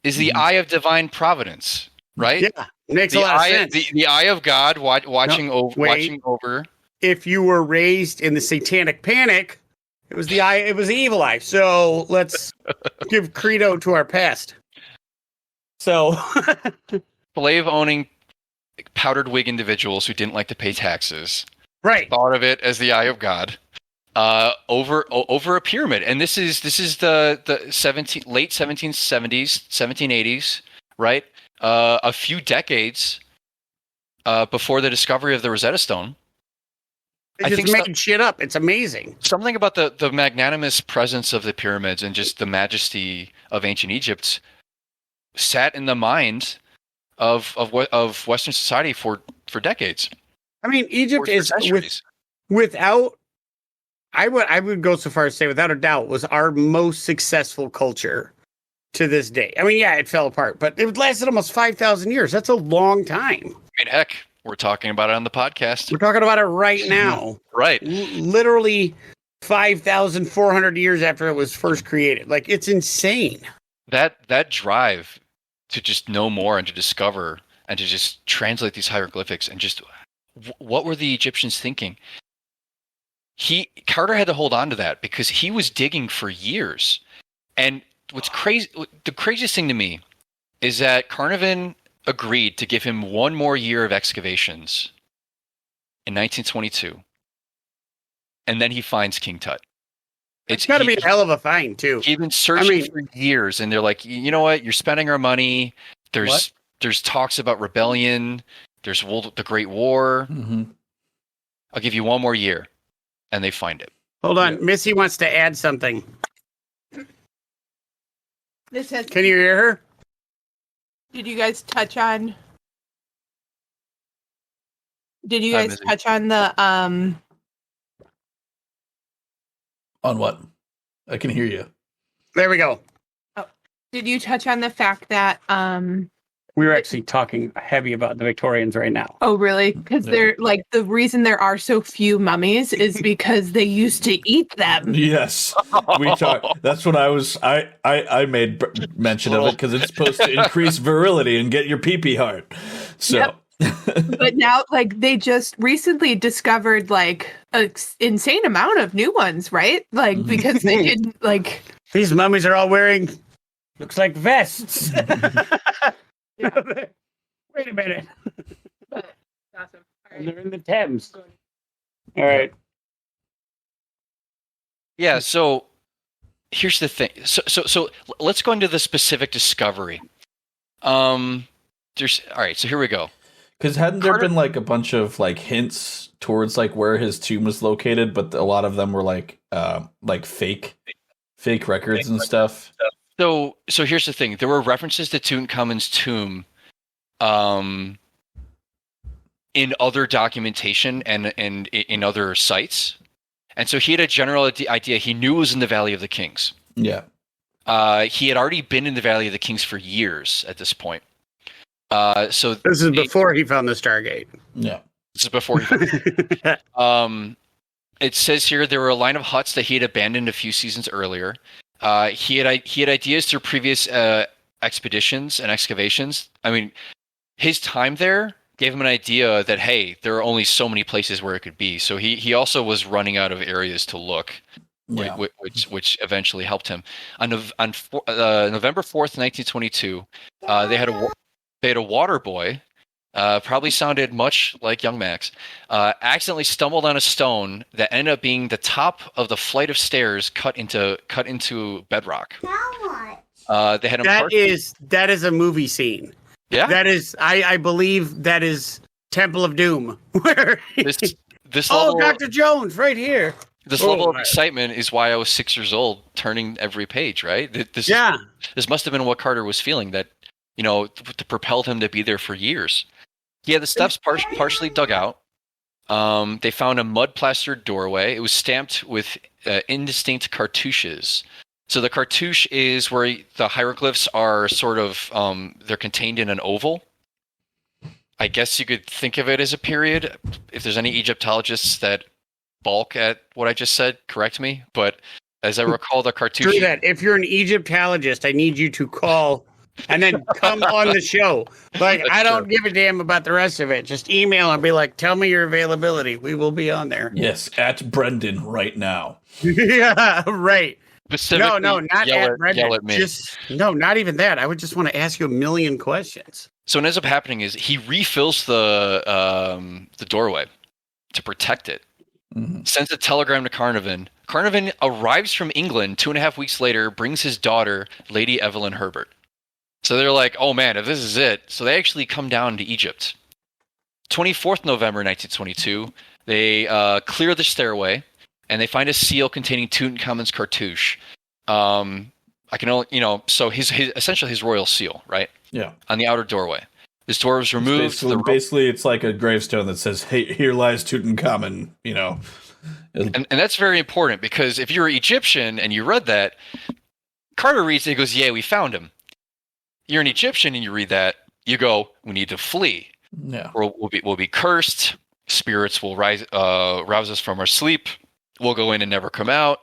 is the eye of divine providence, right? Yeah, makes a lot of sense. The eye of God watching over. If you were raised in the Satanic Panic, it was the eye. It was the evil eye. So let's give credo to our past. So. Slave-owning, powdered wig individuals who didn't like to pay taxes, right? Thought of it as the eye of God, over a pyramid, and this is the late 1770s, 1780s, right? A few decades before the discovery of the Rosetta Stone. They just made shit up. It's amazing. Something about the magnanimous presence of the pyramids and just the majesty of ancient Egypt sat in the mind of Western society for decades. I mean, Egypt is without. I would go so far as to say, without a doubt, was our most successful culture to this day. I mean, yeah, it fell apart, but it lasted almost 5,000 years. That's a long time. I mean, heck, we're talking about it on the podcast. We're talking about it right now. Right. Literally 5,400 years after it was first created. Like, it's insane. That drive to just know more and to discover and to just translate these hieroglyphics and just what were the Egyptians thinking? Carter had to hold on to that because he was digging for years. And the craziest thing to me is that Carnarvon agreed to give him one more year of excavations in 1922. And then he finds King Tut. It's got to be a hell of a find, too. He's been searching for years, and they're like, you know what? You're spending our money. There's talks about rebellion. There's the Great War. Mm-hmm. I'll give you one more year. And they find it. Hold on. Missy wants to add something. Can you hear her? Did you guys touch on... Did you guys touch on the... On what? I can hear you. There we go. Oh, did you touch on the fact that We were actually talking heavy about the Victorians right now. Oh, really? Because they're like the reason there are so few mummies is because they used to eat them. Yes, we talked. That's what I was. I made mention of it because it's supposed to increase virility and get your pee-pee hard. So. Yep. But now, like, they just recently discovered like an insane amount of new ones, right? Like, because they didn't like. These mummies are all wearing, looks like vests. Wait a minute. Awesome. All right. They're in the Thames. All right. Yeah. So here's the thing. So let's go into the specific discovery. There's all right. So here we go. Because hadn't there been like a bunch of like hints towards like where his tomb was located, but a lot of them were like fake records and stuff. So here's the thing. There were references to Tutankhamun's tomb in other documentation and in other sites. And so he had a general idea. He knew it was in the Valley of the Kings. Yeah. He had already been in the Valley of the Kings for years at this point. So this is before he found the Stargate. Yeah. This is before he it says here there were a line of huts that he had abandoned a few seasons earlier. He had ideas through previous expeditions and excavations. I mean, his time there gave him an idea that, hey, there are only so many places where it could be. So he also was running out of areas to look, Yeah. which eventually helped him. On November 4th, 1922, they had a water boy, probably sounded much like Young Max, accidentally stumbled on a stone that ended up being the top of the flight of stairs cut into bedrock. They had him that is a movie scene. Yeah, that is. I believe that is Temple of Doom. Where this level, Dr. Jones, right here. This level of excitement is why I was 6 years old, turning every page. Right. This must have been what Carter was feeling. That to propelled him to be there for years. He had the steps partially dug out. They found a mud-plastered doorway. It was stamped with indistinct cartouches. So the cartouche is where the hieroglyphs are sort of, they're contained in an oval. I guess you could think of it as a period. If there's any Egyptologists that balk at what I just said, correct me. But as I recall, the cartouche... True that. If you're an Egyptologist, I need you to call... and then come on the show. Like, I don't give a damn about the rest of it. Just email and be like, tell me your availability. We will be on there. Yes, at Brendan right now. Yeah, right. No, not at Brendan. Yell at me. Not even that. I would just want to ask you a million questions. So what ends up happening is he refills the doorway to protect it. Mm-hmm. Sends a telegram to Carnarvon. Carnarvon arrives from England 2.5 weeks later, brings his daughter, Lady Evelyn Herbert. So they're like, oh man, if this is it. So they actually come down to Egypt. 24th November 1922, they clear the stairway and they find a seal containing Tutankhamun's cartouche. So his essentially his royal seal, right? Yeah. On the outer doorway. This door was removed. Basically, it's like a gravestone that says, hey, here lies Tutankhamun, And that's very important because if you're Egyptian and you read that, Carter reads it, he goes, yeah, we found him. You're an Egyptian and you read that, you go, we need to flee. Yeah. Or we'll be cursed. Spirits will rouse us from our sleep. We'll go in and never come out.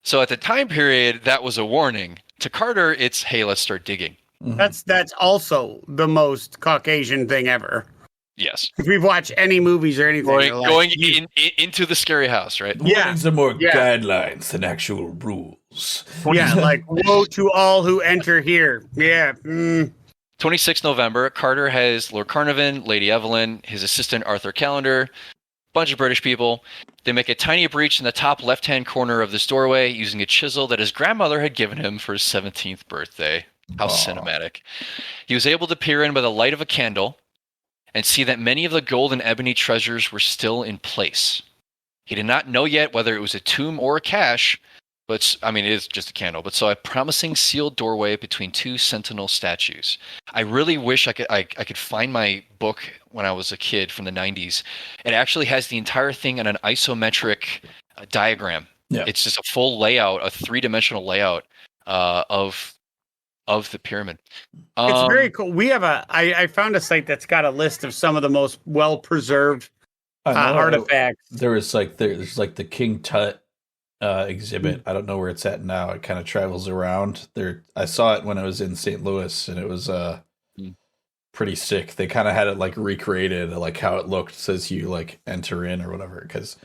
So at the time period, that was a warning. To Carter, it's, hey, let's start digging. Mm-hmm. That's also the most Caucasian thing ever. Yes. If we've watched any movies or anything. Going into the scary house, right? Warnings are more guidelines than actual rules. Yeah, like, woe to all who enter here. Yeah. 26 November, Carter has Lord Carnarvon, Lady Evelyn, his assistant Arthur Callender, bunch of British people. They make a tiny breach in the top left-hand corner of this doorway using a chisel that his grandmother had given him for his 17th birthday. How cinematic. He was able to peer in by the light of a candle and see that many of the gold and ebony treasures were still in place. He did not know yet whether it was a tomb or a cache, but it is just a candle, but saw a promising sealed doorway between two sentinel statues. I really wish I could find my book when I was a kid from the 90s. It actually has the entire thing in an isometric diagram. Yeah. It's just a full layout, a 3-dimensional layout of of the pyramid. It's very cool. We have I found a site that's got a list of some of the most well preserved artifacts. There's like the King Tut exhibit. I don't know where it's at now. It kind of travels around there. I saw it when I was in St. Louis, and it was pretty sick. They kind of had it like recreated, like how it looked as you like enter in or whatever. Because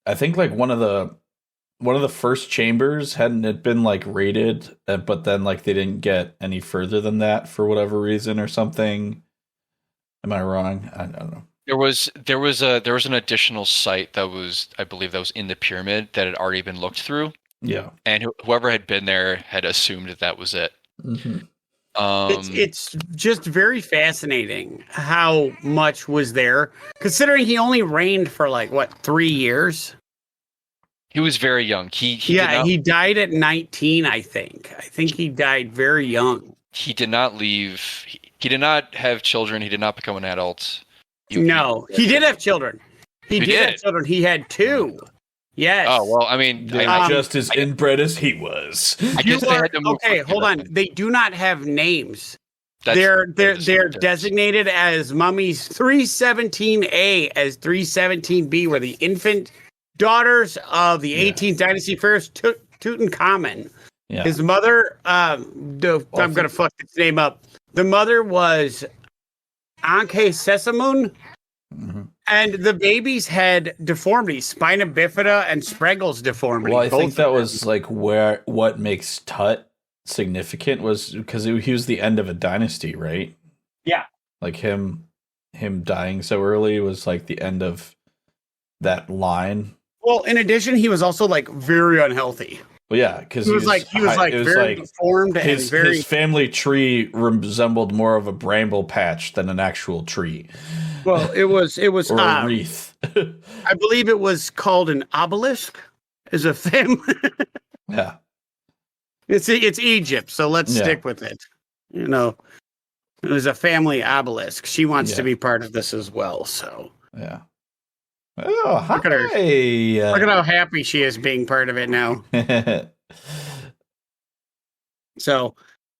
I think like one of the first chambers hadn't it been like raided, but then like they didn't get any further than that for whatever reason or something. Am I wrong? I don't know. There was an additional site that was, I believe, that was in the pyramid that had already been looked through. Yeah, and whoever had been there had assumed that was it. Mm-hmm. It's just very fascinating how much was there, considering he only reigned for like 3 years. He was very young. He died at 19. I think he died very young. He did not leave. He did not have children. He did not become an adult. He did have children. He did have children. He had 2. Yes. Oh well, I mean, just as inbred as he was. I guess they had to move. Okay, hold on. They do not have names. They're designated as mummies 317A as 317B, were the infant daughters of the 18th dynasty pharaoh Tutankhamen. Yeah. His mother, I'm gonna fuck his name up. The mother was Ankhesesamun. Mm-hmm. And the babies had deformities, spina bifida and Spraggle's deformity. Well, I think that was like what makes Tut significant was because he was the end of a dynasty, right? Yeah. Like him dying so early was like the end of that line. Well, in addition, he was also like very unhealthy. Well, yeah, because he was very deformed and his family tree resembled more of a bramble patch than an actual tree. Well, it was or a wreath. I believe it was called an obelisk as a family. Yeah. It's Egypt, so let's stick with it. You know, it was a family obelisk. She wants to be part of this as well, so. Yeah. Oh, hi. Look at her. Look at how happy she is being part of it now. So,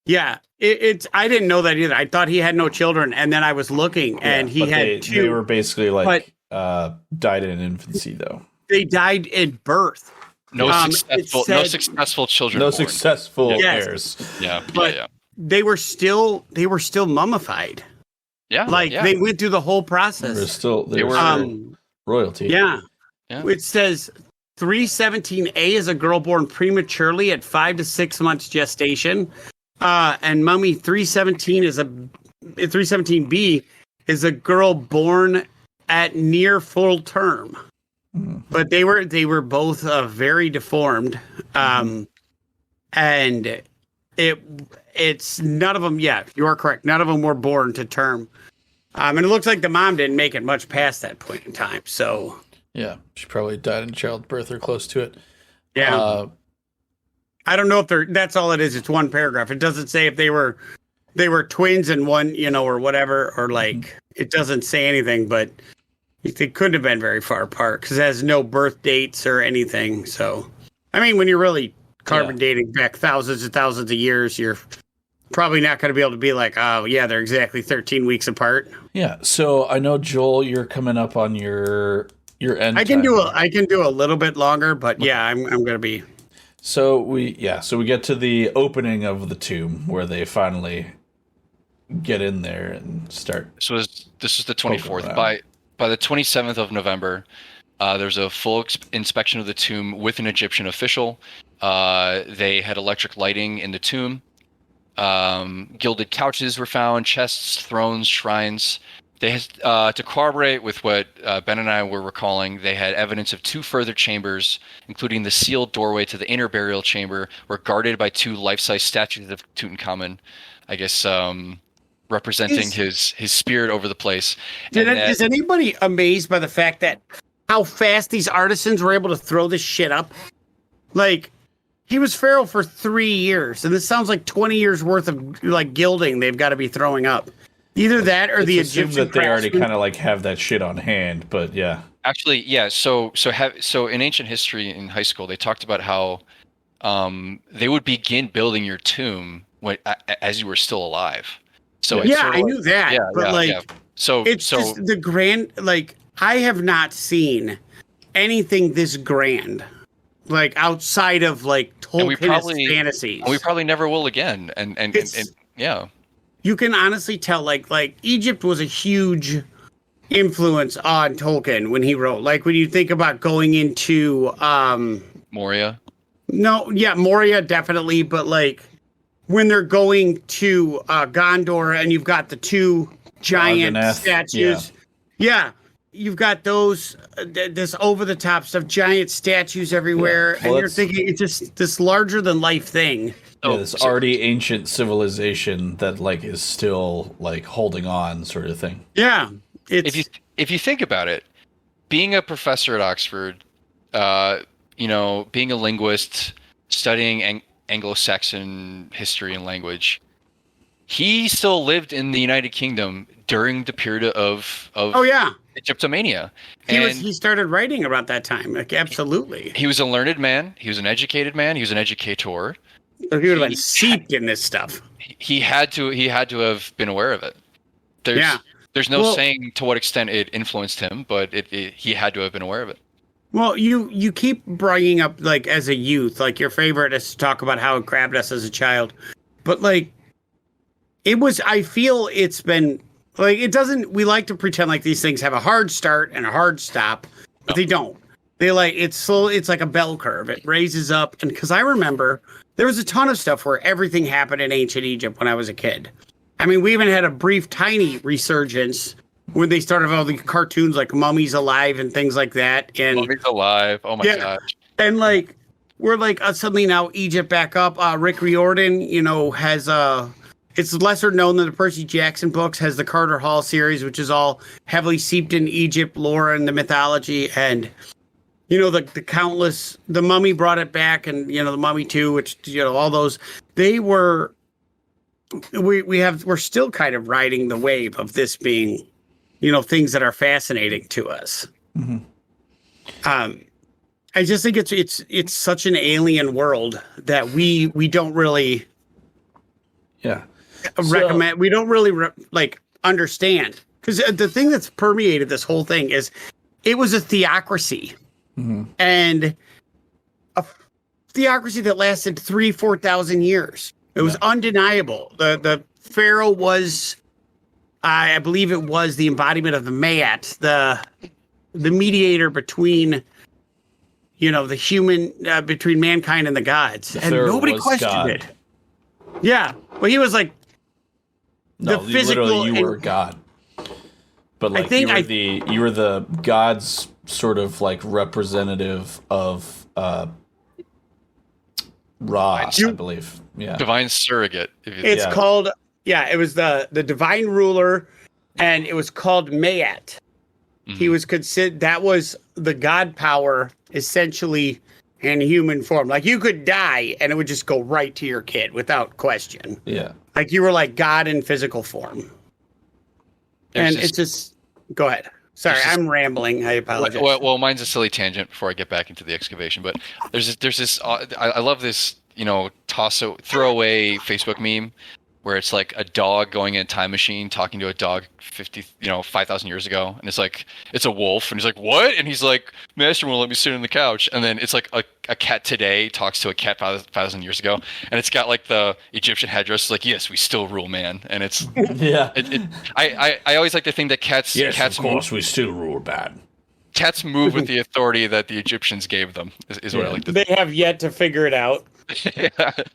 yeah, it's. I didn't know that either. I thought he had no children, and then I was looking, and he had 2. They were basically like died in infancy, though. They died in birth. No successful children. No born. Successful heirs. Yeah, but they were still mummified. Yeah, they went through the whole process. They were royalty. Yeah. It says 317A is a girl born prematurely at 5 to 6 months gestation. And mummy 317B is a girl born at near full term. Mm-hmm. But they were both very deformed. And it's none of them. Yeah, you are correct. None of them were born to term. And it looks like the mom didn't make it much past that point in time. So yeah, she probably died in childbirth or close to it. Yeah, I don't know if that's all it is. It's one paragraph. It doesn't say if they were twins and one, or whatever, or like it doesn't say anything. But they couldn't have been very far apart because it has no birth dates or anything. So, I mean, when you're really carbon dating back thousands and thousands of years, you're probably not going to be able to be like, oh yeah, they're exactly 13 weeks apart. Yeah. So I know, Joel, you're coming up on your end. I can do a little bit longer, but yeah, I'm going to be. So we get to the opening of the tomb where they finally get in there and start. So this is the 24th. By the 27th of November, there's a full inspection of the tomb with an Egyptian official. They had electric lighting in the tomb. Gilded couches were found, chests, thrones, shrines. They had, to corroborate with what Ben and I were recalling, they had evidence of 2 further chambers, including the sealed doorway to the inner burial chamber, were guarded by 2 life-size statues of Tutankhamen, I guess representing his spirit over the place. Is anybody amazed by the fact that how fast these artisans were able to throw this shit up? Like, he was pharaoh for 3 years, and this sounds like 20 years worth of like gilding they've got to be throwing up. Either that or the Egyptian that they already kind of like have that shit on hand, but yeah. Actually, yeah. So in ancient history in high school, they talked about how they would begin building your tomb as you were still alive. So I knew that, but So it's just the grand. Like, I have not seen anything this grand, like outside of like Tolkien's fantasies. And we probably never will again. And yeah, you can honestly tell. Like Egypt was a huge influence on Tolkien when he wrote. Like when you think about going into Moria. No, yeah, Moria definitely, but like when they're going to Gondor and you've got the two giant statues. Yeah, you've got those this over the top stuff, giant statues everywhere, and you're thinking it's just this larger than life thing. This already ancient civilization that like is still like holding on, sort of thing. Yeah, if you think about it, being a professor at Oxford, being a linguist, studying Anglo-Saxon history and language, he still lived in the United Kingdom during the period of Egyptomania. He started writing about that time. Like, absolutely. He was a learned man. He was an educated man. He was an educator. So he would have been steeped in this stuff. He had to have been aware of it. There's no saying to what extent it influenced him, but he had to have been aware of it. Well, you keep bringing up, like, as a youth, like, your favorite is to talk about how it grabbed us as a child. But, like, I feel it's been, like, it doesn't, we like to pretend like these things have a hard start and a hard stop, but they don't. They, like, it's like a bell curve. It raises up. And because I remember there was a ton of stuff where everything happened in ancient Egypt when I was a kid. I mean, we even had a brief, tiny resurgence when they started all the cartoons like Mummies Alive and things like that. And Mummies Alive. Oh my gosh. And like, we're like suddenly now Egypt back up. Rick Riordan, has it's lesser known than the Percy Jackson books, has the Carter Hall series, which is all heavily seeped in Egypt lore and the mythology. And, the countless, the Mummy brought it back, and, the Mummy 2, which, all those, they were, we're still kind of riding the wave of this being, things that are fascinating to us. Mm-hmm. I just think it's such an alien world that we don't really recommend. We don't really understand, because the thing that's permeated this whole thing is it was a theocracy, and a theocracy that lasted 3,000-4,000 years. It was undeniable. The pharaoh was, I believe it was the embodiment of the Mayat, the mediator between, the human, between mankind and the gods. And nobody questioned it. Yeah. Well, he was like the physical. Literally, you were God. But like you were the God's sort of like representative of Ra, I believe. Yeah. Divine surrogate. It's called, it was the divine ruler, and it was called Mayat. Mm-hmm. He was considered, that was the God power essentially in human form. Like, you could die and it would just go right to your kid without question. Yeah. Like, you were like God in physical form. It's just, go ahead. Sorry, I'm rambling. I apologize. Well, mine's a silly tangent before I get back into the excavation, but there's this I love this, throwaway Facebook meme where it's like a dog going in a time machine talking to a dog 5,000 years ago, and it's like, it's a wolf, and he's like, what? And he's like, master won't let me sit on the couch. And then it's like a cat today talks to a cat 5,000 years ago, and it's got like the Egyptian headdress. It's like, yes, we still rule, man. And it's I always like to think that cats of course we still rule, bad. Cats move with the authority that the Egyptians gave them. Is what I like to think. They have yet to figure it out.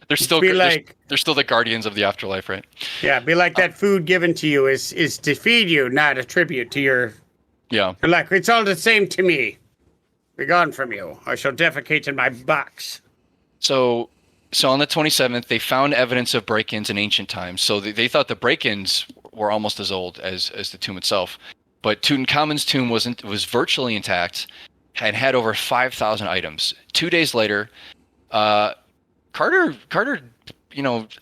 They're still the guardians of the afterlife, right? Yeah, be like that food given to you is to feed you, not a tribute to your. Yeah. Like, it's all the same to me. Be gone from you. I shall defecate in my box. So on the 27th, they found evidence of break-ins in ancient times. So they thought the break-ins were almost as old as the tomb itself. But Tutankhamun's tomb was virtually intact and had over 5,000 items. 2 days later, Carter,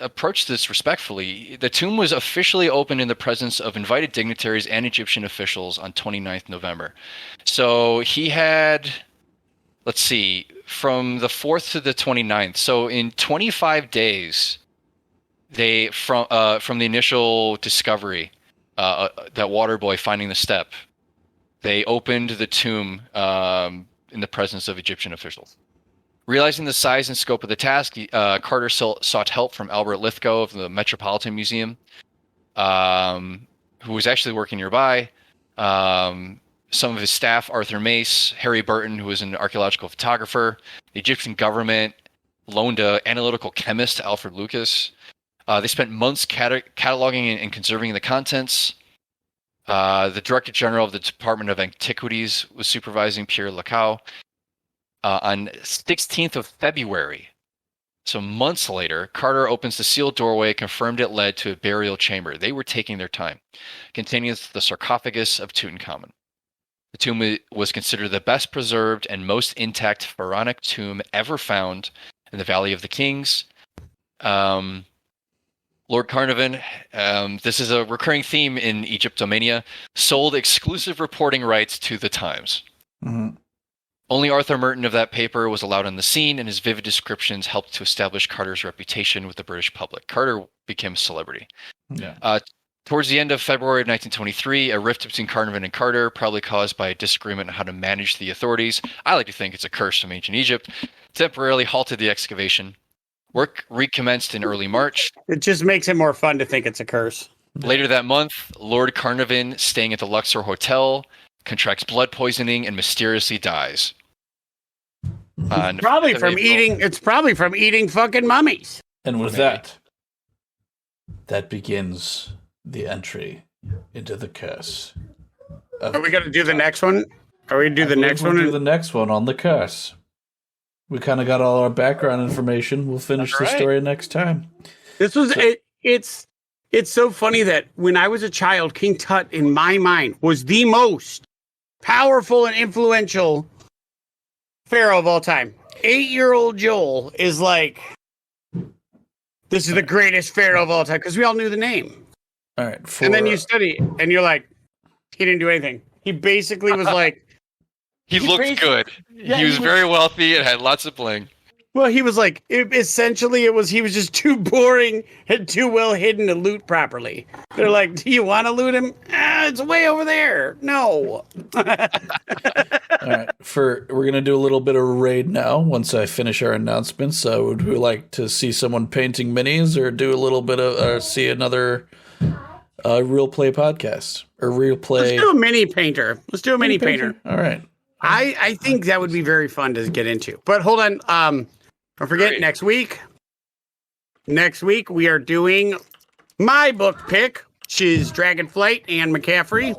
approached this respectfully. The tomb was officially opened in the presence of invited dignitaries and Egyptian officials on 29th November. So he had, let's see, from the 4th to the 29th. So in 25 days, they from the initial discovery, that water boy finding the step, they opened the tomb in the presence of Egyptian officials. Realizing the size and scope of the task, Carter sought help from Albert Lithgow of the Metropolitan Museum, who was actually working nearby. Some of his staff, Arthur Mace, Harry Burton, who was an archaeological photographer. The Egyptian government loaned an analytical chemist, Alfred Lucas. They spent months cataloging and conserving the contents. The Director General of the Department of Antiquities was supervising Pierre Lecoq. On 16th of February, so months later, Carter opens the sealed doorway, confirmed it led to a burial chamber. They were taking their time, containing the sarcophagus of Tutankhamen. The tomb was considered the best preserved and most intact pharaonic tomb ever found in the Valley of the Kings. Lord Carnarvon, this is a recurring theme in Egyptomania, sold exclusive reporting rights to the Times. Mm-hmm. Only Arthur Merton of that paper was allowed on the scene, and his vivid descriptions helped to establish Carter's reputation with the British public. Carter became a celebrity. Yeah. Towards the end of February of 1923, a rift between Carnarvon and Carter, probably caused by a disagreement on how to manage the authorities, I like to think it's a curse from ancient Egypt, temporarily halted the excavation. Work recommenced in early March. It just makes it more fun to think it's a curse. Later that month, Lord Carnarvon, staying at the Luxor Hotel, contracts blood poisoning and mysteriously dies. It's probably from eating fucking mummies. And with that begins the entry into the curse. Are we going to do the next one? Are we going to do the next one? We'll do the next one on the curse. We kind of got all our background information. We'll finish the story next time. This was it's so funny that when I was a child, King Tut in my mind was the most powerful and influential pharaoh of all time. 8-year-old Joel is like, this is the greatest pharaoh of all time because we all knew the name. All right. And then you study it and you're like, he didn't do anything. He basically was like, he looked good. Yeah, he was very wealthy and had lots of bling. Well, he was like, he was just too boring and too well hidden to loot properly. They're like, do you want to loot him? It's way over there. No. All right. We're going to do a little bit of a raid now once I finish our announcements. Would we like to see someone painting minis or do a little bit of, see another real play podcast or real play? Let's do a mini painter. All right. I think that would be very fun to get into. But hold on. Don't forget, next week we are doing my book pick, which is Dragonflight and McCaffrey.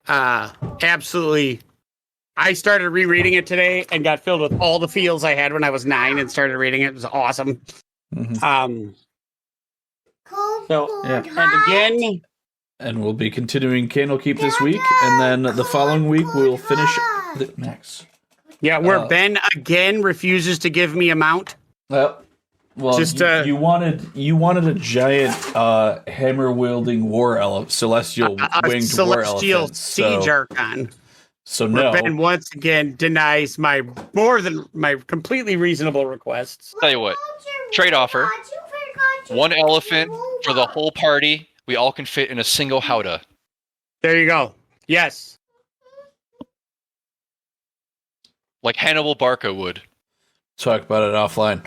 Absolutely. I started rereading it today and got filled with all the feels I had when I was 9 and started reading it. It was awesome. Mm-hmm. And again... And we'll be continuing Candle Keep this week, and then the following week we'll finish the next. Yeah, where Ben again refuses to give me a mount. Well, just you wanted a giant hammer wielding celestial winged war elephant. Siege Archon. So no. Ben once again denies my completely reasonable requests. Tell you what, trade offer: one elephant for the whole party. We all can fit in a single howdah. There you go. Yes. Like Hannibal Barca would. Talk about it offline.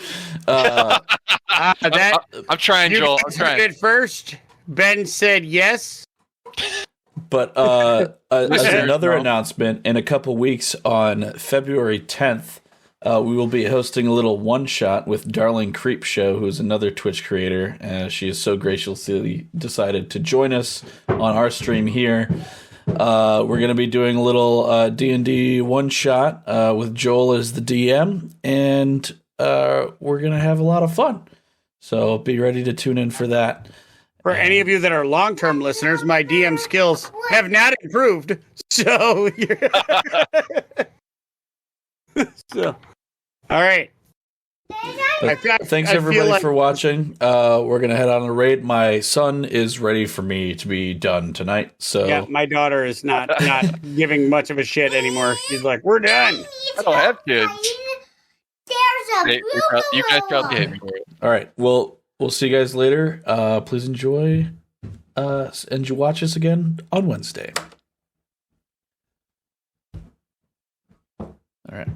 I'm trying, Joel. I'm trying. At first, Ben said yes. But as another announcement, in a couple weeks on February 10th, we will be hosting a little one-shot with Darling Creepshow, who's another Twitch creator. She has so graciously decided to join us on our stream here. We're going to be doing a little D&D one-shot with Joel as the DM, and we're going to have a lot of fun. So be ready to tune in for that. For any of you that are long-term listeners, my DM skills have not improved. So, all right. Thanks everybody for watching. We're gonna head on a raid. My son is ready for me to be done tonight. So yeah, my daughter is not giving much of a shit anymore. She's like, we're done. I don't have kids. There's a you guys probably hate me. All right. Well, we'll see you guys later. Please enjoy and you watch us again on Wednesday. All right.